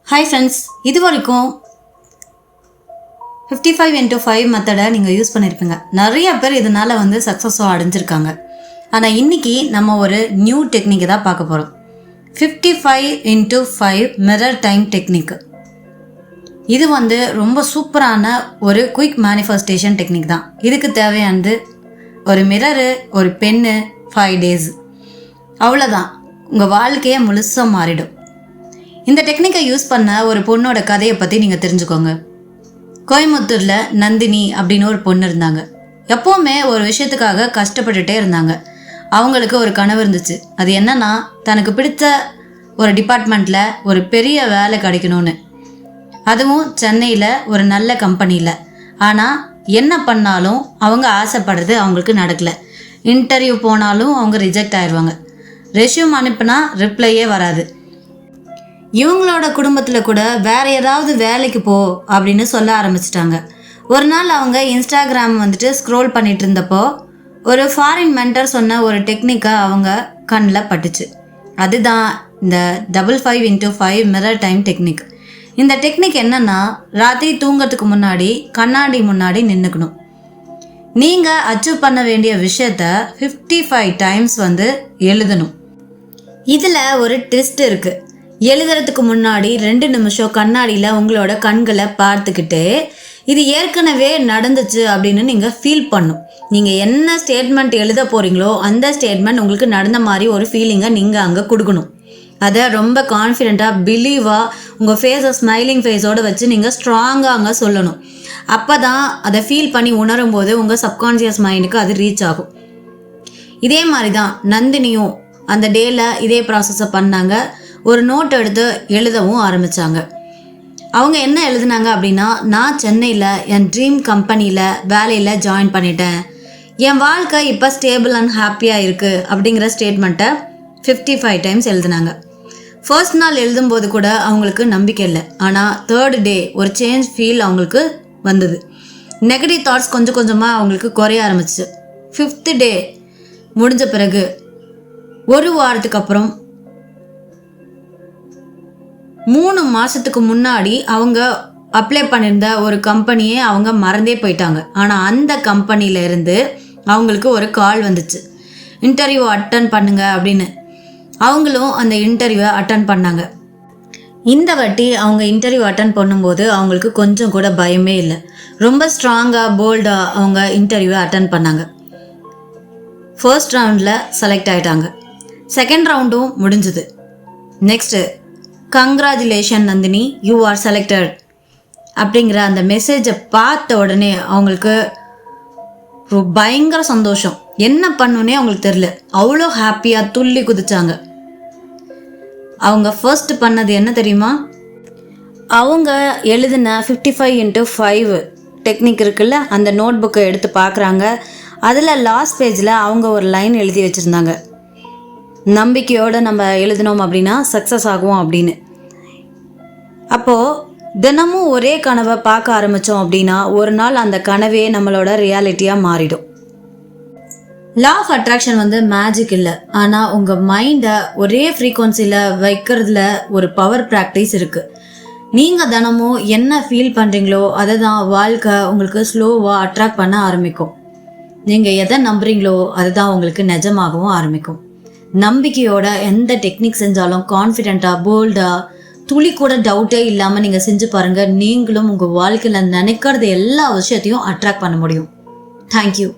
Hi friends, இது வரைக்கும் 55x5 மெத்தடை நீங்கள் யூஸ் பண்ணியிருப்பீங்க. நிறைய பேர் இதனால் சக்ஸஸும் அடைஞ்சிருக்காங்க. ஆனால் இன்றைக்கி நம்ம ஒரு நியூ டெக்னிக்கை தான் பார்க்க போகிறோம். 55x5 mirror time technique. இது ரொம்ப சூப்பரான ஒரு குயிக் மேனிஃபெஸ்டேஷன் டெக்னிக் தான். இதுக்கு தேவையானது ஒரு மிரரு, ஒரு பென்னு, 5 days. அவ்வளோதான், உங்கள் வாழ்க்கையே முழுசாக மாறிடும். இந்த டெக்னிக்கை யூஸ் பண்ண ஒரு பொண்ணோட கதையை பற்றி நீங்கள் தெரிஞ்சுக்கோங்க. கோயம்புத்தூரில் நந்தினி அப்படின்னு ஒரு பொண்ணு இருந்தாங்க. எப்போவுமே ஒரு விஷயத்துக்காக கஷ்டப்பட்டுட்டே இருந்தாங்க. அவங்களுக்கு ஒரு கனவு இருந்துச்சு. அது என்னன்னா, தனக்கு பிடித்த ஒரு டிபார்ட்மெண்ட்டில் ஒரு பெரிய வேலை கிடைக்கணும்னு. அதுவும் சென்னையில் ஒரு நல்ல கம்பெனியில். ஆனால் என்ன பண்ணாலும் அவங்க ஆசைப்படுறது அவங்களுக்கு நடக்கலை. இன்டர்வியூ போனாலும் அவங்க ரிஜெக்ட் ஆயிடுவாங்க. ரெஸ்யூம் அனுப்புனா ரிப்ளையே வராது. இவங்களோட குடும்பத்தில் கூட வேறு ஏதாவது வேலைக்கு போ அப்படின்னு சொல்ல ஆரம்பிச்சிட்டாங்க. ஒரு நாள் அவங்க இன்ஸ்டாகிராம் ஸ்க்ரோல் பண்ணிட்டு இருந்தப்போ ஒரு ஃபாரின் மென்டர் சொன்ன ஒரு டெக்னிக்கை அவங்க கண்ணில் பட்டுச்சு. அதுதான் இந்த 55x5 மிரர் டைம் டெக்னிக். இந்த டெக்னிக் என்னன்னா, ராத்திரி தூங்கிறதுக்கு முன்னாடி கண்ணாடி முன்னாடி நின்றுக்கணும். நீங்கள் அச்சீவ் பண்ண வேண்டிய விஷயத்த 55 டைம்ஸ் எழுதணும். இதில் ஒரு ட்விஸ்ட் இருக்குது. எழுதுறதுக்கு முன்னாடி 2 நிமிஷம் கண்ணாடியில் உங்களோட கண்களை பார்த்துக்கிட்டு இது ஏற்கனவே நடந்துச்சு அப்படின்னு நீங்கள் ஃபீல் பண்ணும். நீங்கள் என்ன ஸ்டேட்மெண்ட் எழுத போகிறீங்களோ அந்த ஸ்டேட்மெண்ட் உங்களுக்கு நடந்த மாதிரி ஒரு ஃபீலிங்கை நீங்கள் அங்கே கொடுக்கணும். அதை ரொம்ப கான்ஃபிடெண்ட்டாக, பிலீவாக, உங்கள் ஃபேஸை ஸ்மைலிங் ஃபேஸோடு வச்சு நீங்கள் ஸ்ட்ராங்காக அங்கே சொல்லணும். அப்போ தான் அதை ஃபீல் பண்ணி உணரும் போது உங்கள் சப்கான்ஷியஸ் மைண்டுக்கு அது ரீச் ஆகும். இதே மாதிரி தான் நந்தினியும் அந்த டேயில் இதே ப்ராசஸை பண்ணாங்க. ஒரு நோட் எடுத்து எழுதவும் ஆரம்பித்தாங்க. அவங்க என்ன எழுதுனாங்க அப்படின்னா, நான் சென்னையில் என் ட்ரீம் கம்பெனியில் வேலையில் ஜாயின் பண்ணிட்டேன். என் வாழ்க்கை இப்போ ஸ்டேபிள் அண்ட் ஹாப்பியாக இருக்குது அப்படிங்கிற ஸ்டேட்மெண்ட்டை 55 டைம்ஸ் எழுதுனாங்க. ஃபர்ஸ்ட் நாள் எழுதும்போது கூட அவங்களுக்கு நம்பிக்கை இல்லை. ஆனால் 3rd day ஒரு சேஞ்ச் ஃபீல் அவங்களுக்கு வந்தது. நெகட்டிவ் தாட்ஸ் கொஞ்சம் கொஞ்சமாக அவங்களுக்கு குறைய ஆரம்பிச்சு. 5th day முடிஞ்ச பிறகு ஒரு வாரத்துக்கு அப்புறம் 3 மாதத்துக்கு முன்னாடி அவங்க அப்ளை பண்ணியிருந்த ஒரு கம்பெனியே அவங்க மறந்தே போயிட்டாங்க. ஆனால் அந்த கம்பெனியிலேருந்து அவங்களுக்கு ஒரு கால் வந்துச்சு, இன்டர்வியூ அட்டன் பண்ணுங்க அப்படின்னு. அவங்களும் அந்த இன்டர்வியூவை அட்டன் பண்ணாங்க. இந்த வாட்டி அவங்க இன்டர்வியூ அட்டன் பண்ணும்போது அவங்களுக்கு கொஞ்சம் கூட பயமே இல்லை. ரொம்ப ஸ்ட்ராங்காக, போல்டாக அவங்க இன்டர்வியூவை அட்டன் பண்ணாங்க. ஃபர்ஸ்ட் ரவுண்டில் செலக்ட் ஆகிட்டாங்க. செகண்ட் ரவுண்டும் முடிஞ்சுது. Next, congratulation Nandini, you are selected அப்படிங்கிற அந்த மெசேஜை பார்த்த உடனே அவங்களுக்கு பயங்கர சந்தோஷம். என்ன பண்ணுன்னே அவங்களுக்கு தெரியல. அவ்வளோ ஹாப்பியாக துள்ளி குதிச்சாங்க. அவங்க ஃபர்ஸ்ட் பண்ணது என்ன தெரியுமா? அவங்க எழுதின 55x5 டெக்னிக் இருக்குல்ல, அந்த நோட் புக்கை எடுத்து பார்க்குறாங்க. அதில் லாஸ்ட் பேஜில் அவங்க ஒரு லைன் எழுதி வச்சுருந்தாங்க, நம்பிக்கையோடு நம்ம எழுதினோம் அப்படின்னா சக்ஸஸ் ஆகும் அப்படின்னு. அப்போது தினமும் ஒரே கனவை பார்க்க ஆரம்பித்தோம் அப்படின்னா ஒரு நாள் அந்த கனவே நம்மளோட ரியாலிட்டியாக மாறிடும். லா ஆஃப் அட்ராக்ஷன் மேஜிக் இல்லை, ஆனால் உங்கள் மைண்டை ஒரே ஃப்ரீக்வன்சியில் வைக்கிறதுல ஒரு பவர் ப்ராக்டிஸ் இருக்குது. நீங்கள் தினமும் என்ன ஃபீல் பண்ணுறீங்களோ அதை தான் வாழ்க்கை உங்களுக்கு ஸ்லோவாக அட்ராக்ட் பண்ண ஆரம்பிக்கும். நீங்கள் எதை நம்புறீங்களோ அதுதான் உங்களுக்கு நிஜமாகவும் ஆரம்பிக்கும். நம்பிக்கையோட எந்த டெக்னிக் செஞ்சாலும் கான்ஃபிடெண்ட்டாக, போல்டாக, துளி கூட டவுட்டே இல்லாமல் நீங்கள் செஞ்சு பாருங்கள். நீங்களும் உங்கள் வாழ்க்கையில் நினைக்கிறது எல்லா விஷயத்தையும் அட்ராக்ட் பண்ண முடியும். தேங்க்யூ.